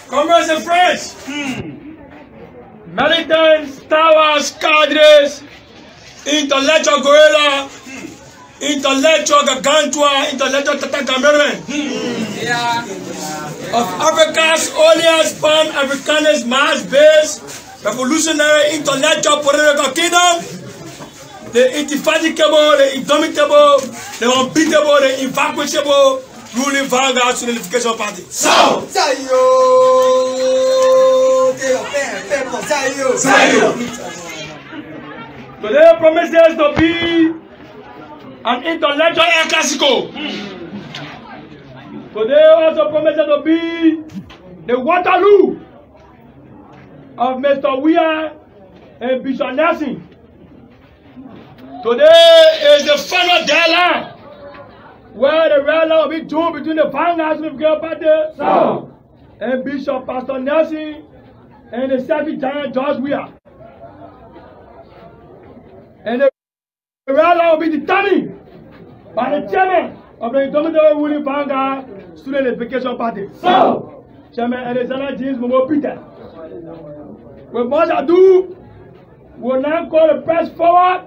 Comrades and friends, militant Star Wars cadres, intellectual gorilla, intellectual gargantua, intellectual tatakameran of Africa's earliest pan-Africanist mass-based revolutionary intellectual political kingdom, the indefatigable, the indomitable, the unbeatable, the invanquishable ruling vanguard unification party. Today promises to be an intellectual El Clasico. Today also promises to be the Waterloo of Mr. Weah and Bishop Nelson. Today is the final deadline where the red line will be drawn between the Vanguard Unification Party and Bishop Pastor Nelson and the selfie giant George Weah. And the red line will be determined by the chairman of the indomitable ruling Vanguard Student Unification Party, Chairman Alexander James Momo Peter. With much ado, we will now call the press forward.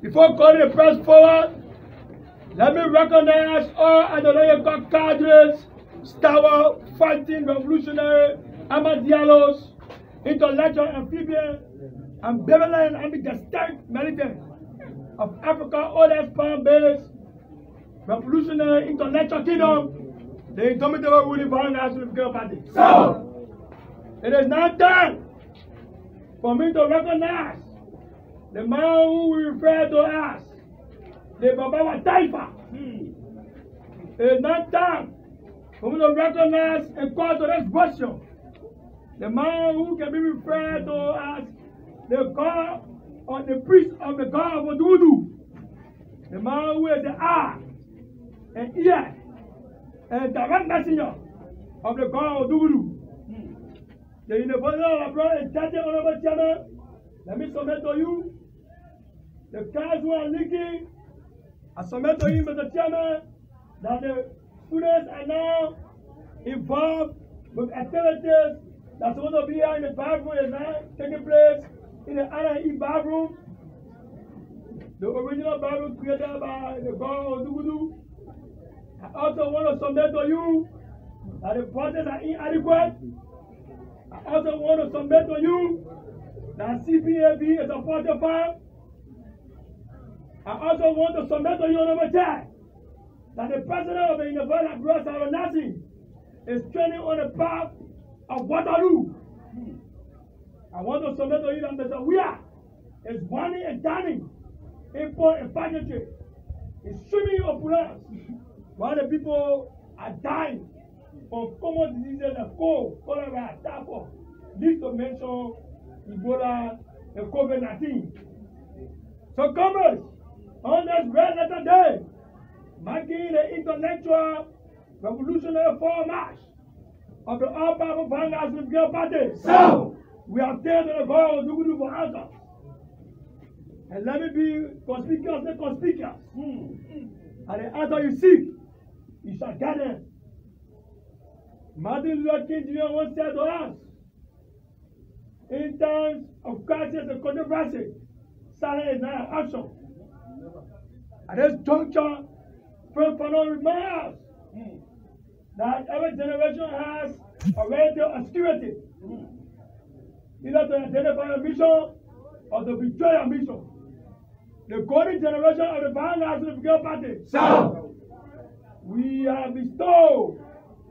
Before calling the press forward, let me recognize all Adonai cadres, stalwart, fighting, revolutionary, armadillos, intellectual, amphibian, ambivalent, and ambidextrous militants of Africa's oldest pan-based revolutionary intellectual kingdom, the indomitable ruling Vanguard Unification Party. It is now time for me to recognize the man who we refer to as the Babawa Taifa. It is not time for me to recognize and call to this question the man who can be referred to as the God or the priest of the God of Odudu. The man who is the eye and ear and direct messenger of the God of Odudu. The University of Abroad and Judge Honorable Chairman, let me submit to you the cards who are leaking. I submit to you, Mr. Chairman, that the students are now involved with activities that's supposed to be here in the bathroom is now taking place in the R&E bathroom. The original bathroom created by the God of Odudu. I also want to submit to you that the process are inadequate. I also want to submit to you that CPAB is a party farm. I also want to submit to you, Honorable Chair, that the president of the University of Abroad, Nelson, is training on the path of Waterloo. I want to submit to you that Mr. Weah is wanting and dining, import and pageantry, is swimming opulence, while the people are dying from common diseases like cold, cholera, typhoid, least to mention Ebola and COVID-19. So, comrades, on this red letter day, marking the intellectual revolutionary fall march of the all-powerful Vanguard Unification Party, we have taken the God of Odudu for answers. And let me be conspicuous. And the answer you seek, you shall get it. Martin Luther King Jr. once said to us, in times of crisis and controversy, silence is not an option. At this juncture, Frank Fanon reminds us that every generation has a relative obscurity, either to identify a mission or to betray a mission. The golden generation of the Vanguard Unification Party, we have bestowed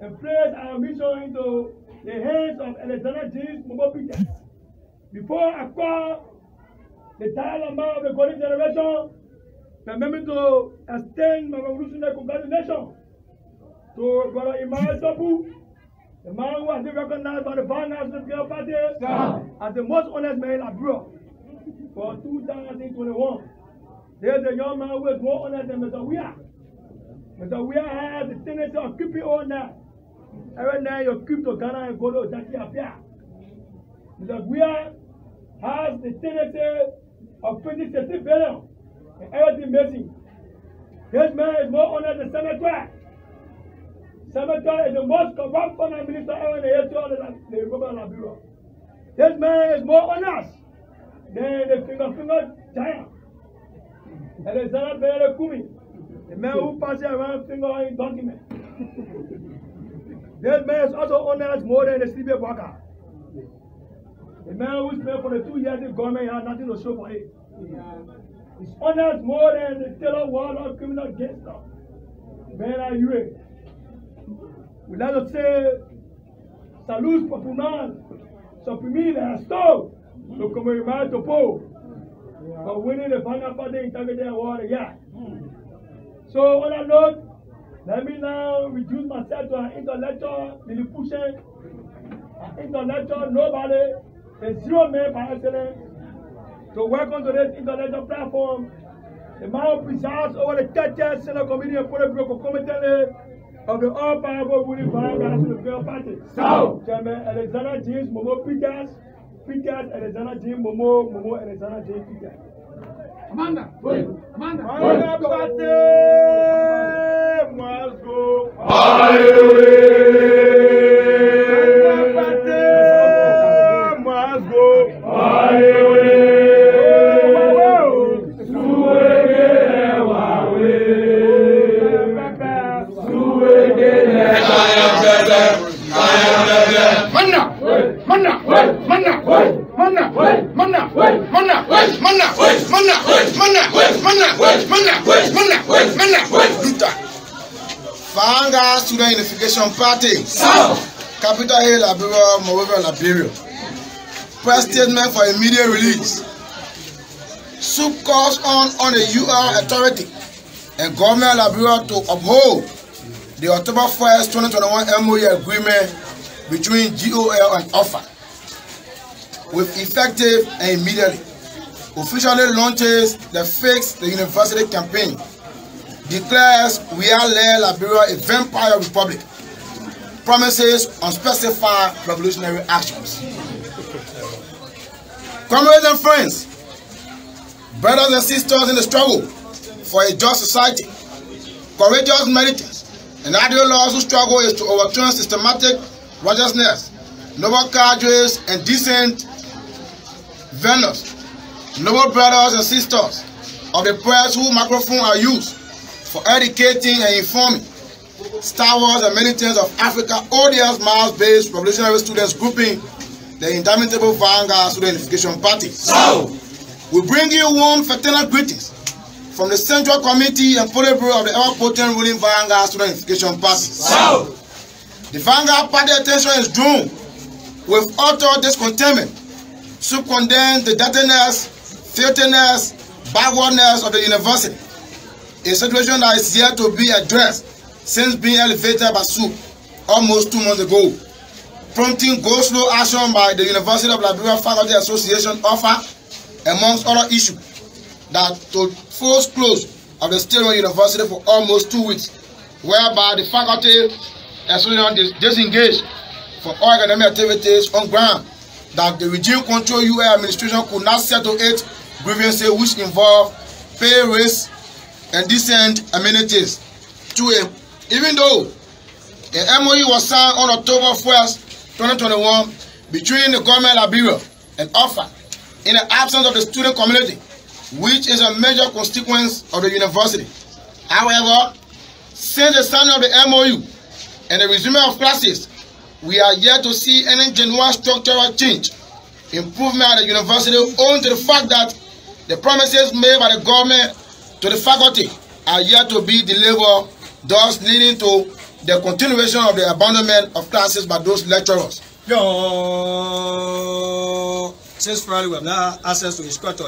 and placed our mission into the hands of Alexander James Momo Peter. Before I call the dialogue of the golden generation, permit me to extend my revolutionary congratulations to Brother Emmanuel Topu, the man who has been recognized by the Vanguard Unification Party as the most honest man abroad for 2021. There's a young man who is more honest than Mr. Weah. Mr. Weah has the tendency of keeping all night. Every night you keep to Ghana and go to Jackie Apia. Mr. Weah has the tendency of printing 60 billion and everything missing. This man is more honest than Senator. Senator is the most corrupt finance minister ever in the history of the Republic of Liberia. This man is more honest than the finger giant. And the Alexander Kumi, the man who passes around finger in document. This man is also honest more than the CBA worker. The man who spent for the 2 years the government had nothing to show for it. He's honest more than the Taylor Warlock criminal gangster. Man like you. We like to say, salut popular, supprimir les restos, le commémorer topo, for winning the final party integrity award. Yeah. So on that note, let me now reduce myself to an intellectual, Lilliputian, an intellectual nobody, a zero man by excellence. So welcome to this intellectual platform. The man who presides over the 30th Senate Committee and Politburo concomitantly of the all-powerful ruling Vanguard to the Green Party. So, Chairman Alexander James Momo Peters, Alexander James Momo Alexander James Peters. Amanda, wait, Amanda. Vanguard Party must go. Vanguard Party must go. Vanguard Student Unification Party, Capital Hill, Liberia, Monrovia, Liberia. Press statement for immediate release. SUP calls on the UR authority and government of Liberia to uphold the October 1st, 2021 MOU agreement between GOL and OFA with effective and immediately. Officially launches the Fix the University campaign. Declares we are Liberia a vampire republic. Promises unspecified revolutionary actions. Comrades and friends, brothers and sisters in the struggle for a just society, courageous militants, and ideologues who struggle is to overturn systematic righteousness, noble cadres, and decent vendors, noble brothers and sisters of the press whose microphones are used for educating and informing stalwarts and militants of Africa, odious mass-based revolutionary students grouping, the indomitable Vanguard Student Unification Party. We bring you warm fraternal greetings from the Central Committee and Politburo of the ever-potent ruling Vanguard Student Unification Party. The Vanguard Party attention is drawn with utter discontentment to condemn the dirtiness, filthiness, backwardness of the university, a situation that is yet to be addressed since being elevated by SUP almost 2 months ago, prompting go-slow action by the University of Liberia Faculty Association OFA, amongst other issues, that to force close of the State University for almost 2 weeks, whereby the faculty association disengaged from all academic activities on ground that the regime control UA administration could not settle its grievances which involve pay raise and decent amenities. Even though an MOU was signed on October 1st, 2021 between the government of Liberia and OFA in the absence of the student community, which is a major constituent of the university. However, since the signing of the MOU and the resume of classes, we are yet to see any genuine structural change, improvement at the university, owing to the fact that the promises made by the government to the faculty are yet to be delivered, thus leading to the continuation of the abandonment of classes by those lecturers. Since Friday we have now access to instructor.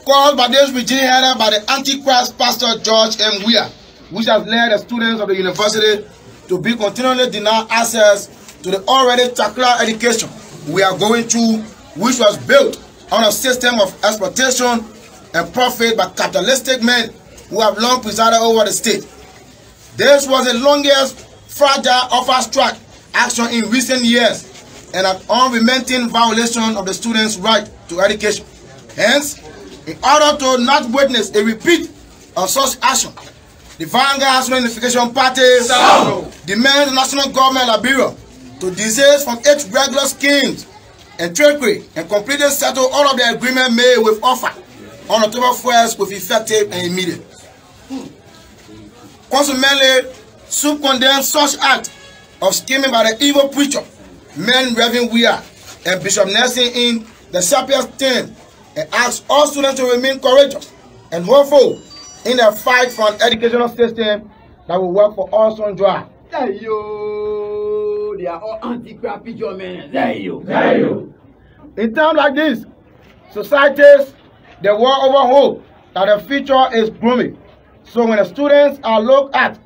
Called by this regime headed by the Antichrist Pastor George M. Weah, which has led the students of the university to be continually denied access to the already secular education we are going through, which was built on a system of exploitation and profit by capitalistic men who have long presided over the state. This was the longest fragile offer strike action in recent years and an unrelenting violation of the students' right to education. Hence, in order to not witness a repeat of such action, The Vanguard Student Unification Party demands the national government of Liberia to desist from its regular schemes and trickery and completely settle all of the agreement made with offer on October 1st with effective and immediate. Consequently, SUP condemns such act of scheming by the evil preacher, men Reverend Weir and Bishop Nelson in the Sapiens 10, and asks all students to remain courageous and hopeful in their fight for an educational system that will work for all sons dry. Hey yo, they are all anti-crap preacher men. Hey yo. In times like this, societies, they war over hope that the future is blooming. So when the students are looked at,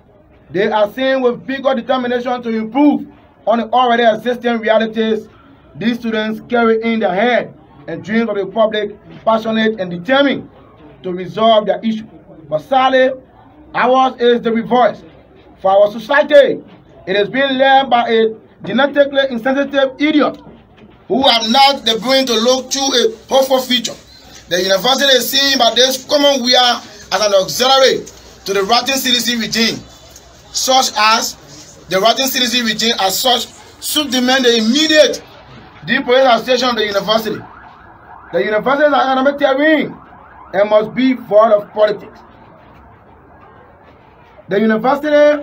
they are seen with bigger determination to improve on the already existing realities. These students carry in their head and dreams of the public, passionate and determined to resolve their issue. But sadly, ours is the reverse. For our society, it is being led by a genetically insensitive idiot who have not the brain to look through a hopeful future. The university is seen by this common Weir as an auxiliary to the rotten CDC regime, such as the rotten CDC regime as such should demand the immediate depoliticization of the university. The university is an academic terrain and must be void of politics. The university is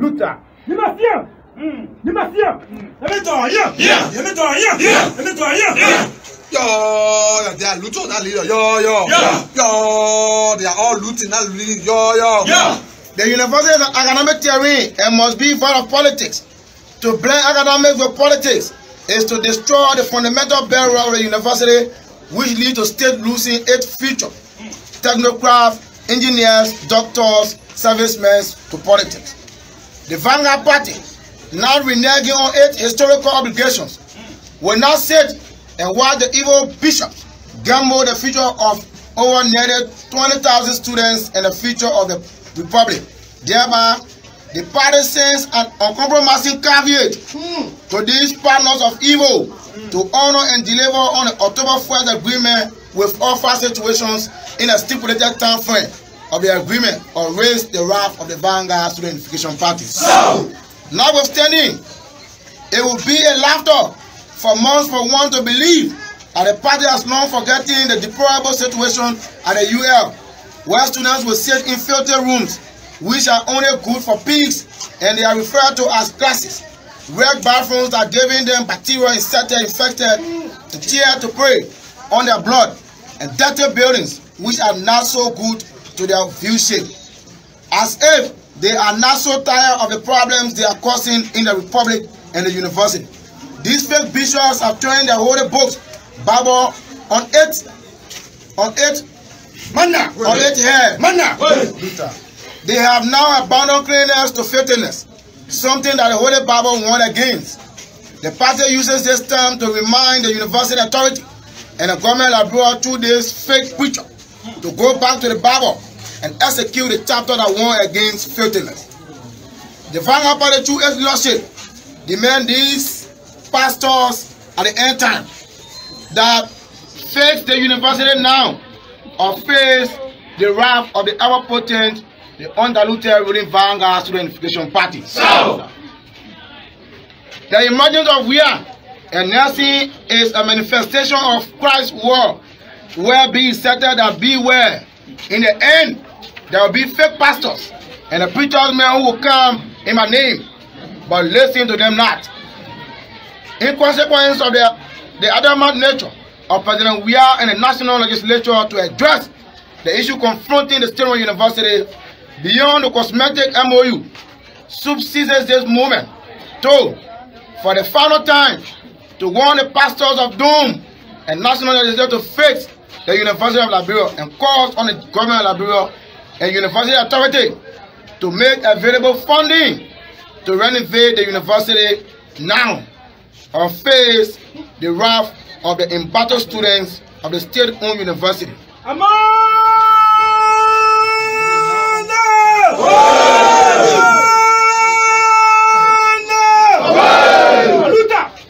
Luther. Yo, they are looting that leader. Yo, they are all looting that leader. Yo. The university is an academic terrain and must be void of politics. To blend academics with politics is to destroy the fundamental bedrock of the university, which leads to state losing its future. Technocrats, engineers, doctors, servicemen to politics. The Vanguard Party, now reneging on its historical obligations, will now sit and watch the evil bishops gamble the future of over nearly 20,000 students and the future of the republic. Thereby, the party sends an uncompromising caveat to these partners of evil to honor and deliver on the October 1st agreement with all five situations in a stipulated time frame of the agreement or raise the wrath of the Vanguard Student Unification Party. Notwithstanding, it will be a laughter for months for one to believe that the party has long forgotten the deplorable situation at the UL, where students will sit in filthy rooms which are only good for pigs, and they are referred to as classes. Red bathrooms are giving them bacteria infected, and tear to prey on their blood, and dirty buildings which are not so good to their view shape. As if they are not so tired of the problems they are causing in the republic and the university. These fake bishops are throwing their holy books, Bible, on its head. They have now abandoned cleanliness to filthiness, something that the Holy Bible warned against. The party uses this term to remind the university authority and the government abroad through this fake preacher to go back to the Bible and execute the chapter that warned against filthiness. The Vanguard Party through its leadership demand these pastors at the end time that face the university now or face the wrath of the ever-potent, the undiluted ruling Vanguard Student Unification Party. The emergence of Weir and Nelson is a manifestation of Christ's word, where be settled that beware. In the end, there will be fake pastors and the preachers men who will come in my name, but listen to them not. In consequence of the adamant nature of President Weir and the national legislature to address the issue confronting the State University beyond the cosmetic MOU, SUP seizes this moment to, for the final time, to warn the pastors of doom and national legislature to fix the University of Liberia and calls on the government of Liberia and university authority to make available funding to renovate the university now or face the wrath of the embattled students of the state-owned university.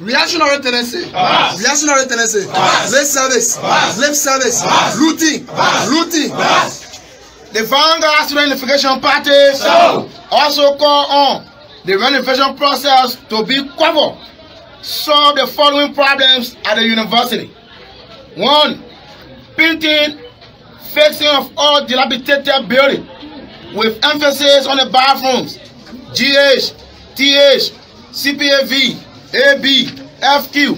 Reaction Reactionary tendency. Reactionary tendency. Lip service. Looting. The Vanguard Student Unification Party also call on the renovation process to be covered. Solve the following problems at the university. 1. Painting, fixing of all dilapidated buildings with emphasis on the bathrooms, GH, TH, CPAV, AB, FQ,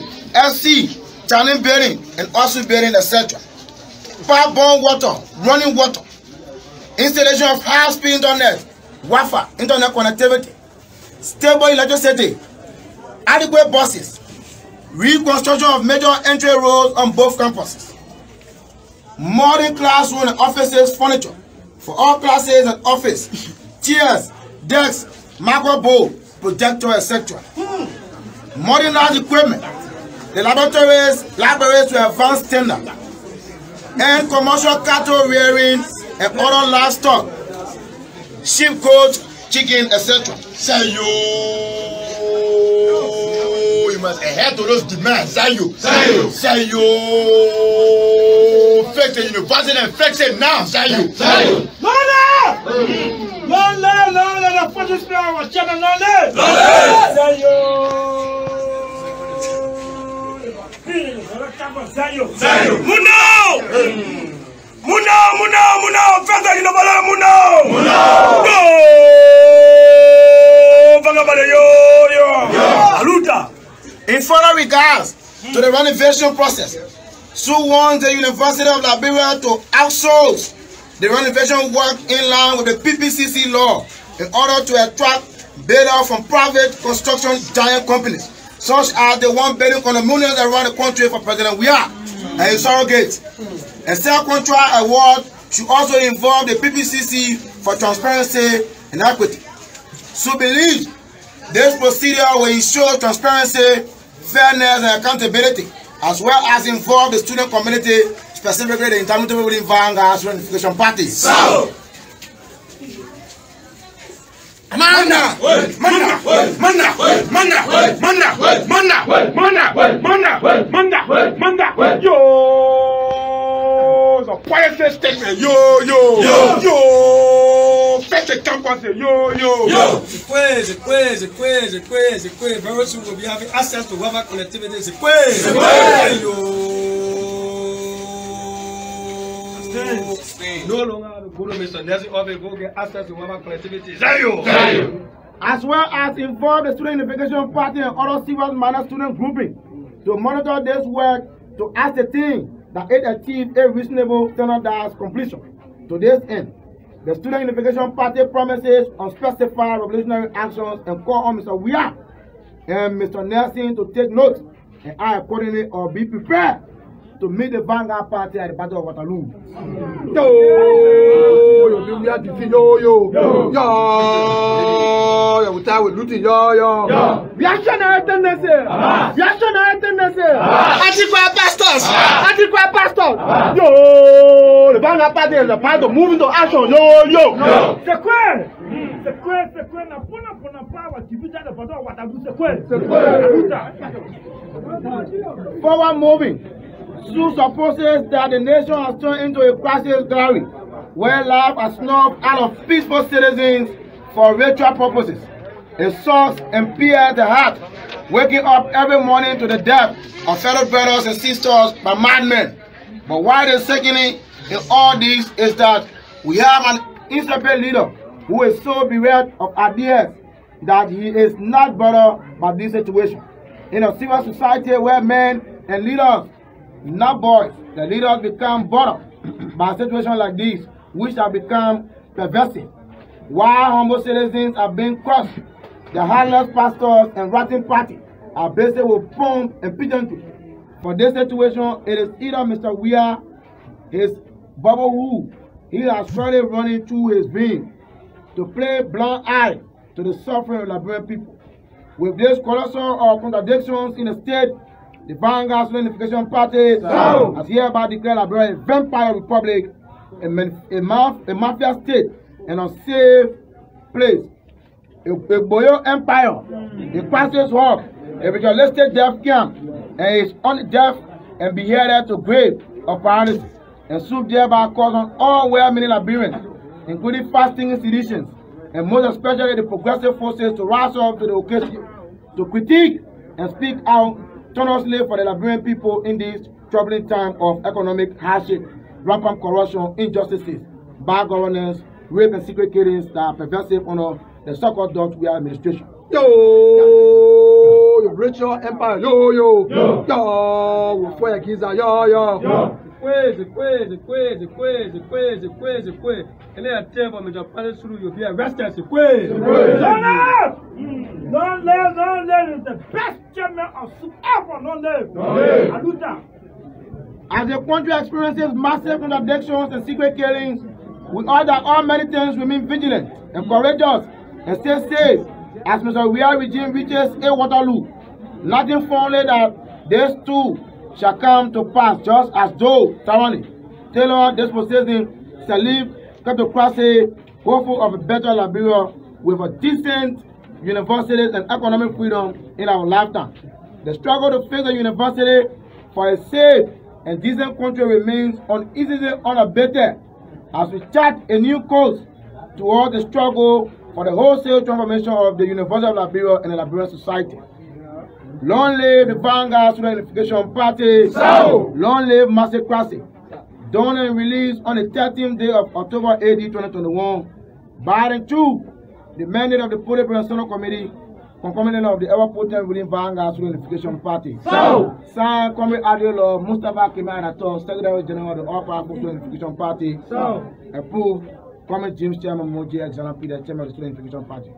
SC, channel building, and also building, etc. Pipe-borne water, running water, installation of high-speed internet, Wi-Fi, internet connectivity, stable electricity, adequate buses, reconstruction of major entry roads on both campuses, modern classroom and offices furniture for all classes and office, chairs, desks, microboard, projector, etc. Modernized equipment, the libraries to advanced standard, and commercial cattle rearing and other livestock, sheep, goat, chicken, etc. Say you must adhere to those demands. Say you fix the university and fix it now. Say you. La force spirituelle was channel In further regards to the renovation process, SU wants the University of Liberia to outsource the renovation work in line with the PPCC law in order to attract bidders from private construction giant companies, such as the one building condominiums around the country for President Weah and his surrogates. A self-contract award should also involve the PPCC for transparency and equity. So believe this procedure will ensure transparency, fairness, and accountability, as well as involve the student community, specifically the intermediate within Vanguard Student Unification Party. Yo, the quietest statement. Yo. Fetch the campus. Yo. C'est quoi? Very soon we'll be having access to Wi-Fi connectivity. C'est quoi? No longer go to Mr. Nelson office, go get access to Wi-Fi connectivity. As well as involve the Student Unification Party and other serious minor student grouping to monitor this work to ascertain that it achieves a reasonable standardized completion. To this end, the Student Unification Party promises unspecified revolutionary actions and call on Mr. Weah and Mr. Nelson to take note and act accordingly or be prepared to meet the Vanguard Party at the Battle of Waterloo. Reactionary tendency. Anti-Christ pastors. Yo, the Vanguard Party is about to move into action. Yo. C'est quoi? Na pona power division the Battle of Waterloo. C'est quoi? Forward moving. SU supposes that the nation has turned into a crisis gallery where life has snuffed out of peaceful citizens for ritual purposes. It sucks and pierces the heart, waking up every morning to the death of fellow brothers and sisters by madmen. But what is sickening in all this is that we have an intrepid leader who is so bereft of ideas that he is not bothered by this situation. In a civil society where men and leaders, not boys, the leaders become bothered by a situation like this, which have become pervasive. While humble citizens are being crushed, the heartless pastors and rotting party are busy with pomp and pigeonry. For this situation, it is either Mr. Weah, his bubble who he has surely running through his being to play blind eye to the suffering of Liberian people. With this colossal contradictions in the state, the Vanguard Student Unification Party has hereby declared Liberia a vampire republic, a mafia state, an unsafe place, a Boyo empire, a pastor's hub, a ritualistic death camp, and is only death and beheaded to grave of paralysis, and soup thereby causing all well-meaning Liberians, including fasting institutions, and most especially the progressive forces, to rise up to the occasion, to critique and speak out tonelessly for the Liberian people in this troubling time of economic hardship, rampant corruption, injustices, bad governance, rape and secret killings that are pervasive under the so-called Dutch administration. Yo, Rachel Empire, yo, we fight against that, yo. Quiz. And then I tell for me to pass through, you'll be arrested. Quiz. Don't live is the best chairman of soup ever. Don't live. Aluta. As the country experiences massive contradictions and secret killings, we urge that all Meridians remain vigilant and courageous and stay safe as Mr. Weah regime reaches a Waterloo. Nothing fondly that this too shall come to pass, just as though Tarawani, Taylor, dispossessing, Salif, kleptocracy, hopeful of a better Liberia with a decent university and economic freedom in our lifetime. The struggle to fix the university for a safe and decent country remains uneasily unabated as we chart a new course toward the struggle for the wholesale transformation of the University of Liberia and the Liberian society. Long live the Vanguard Student Unification Party. So, long live Massacracy. Done and released on the 13th day of October AD 2021. By and true, the mandate of the Politburo Central Committee, concomitant of the ever-potent ruling Vanguard Student Unification Party. So, signed Comrade Adil Mustafa Kemal Ator, Secretary General of the All-Powerful Student Unification Party. So, approved. Comrade James Chairman Moji Exana Peter, Chairman of the Student Unification Party.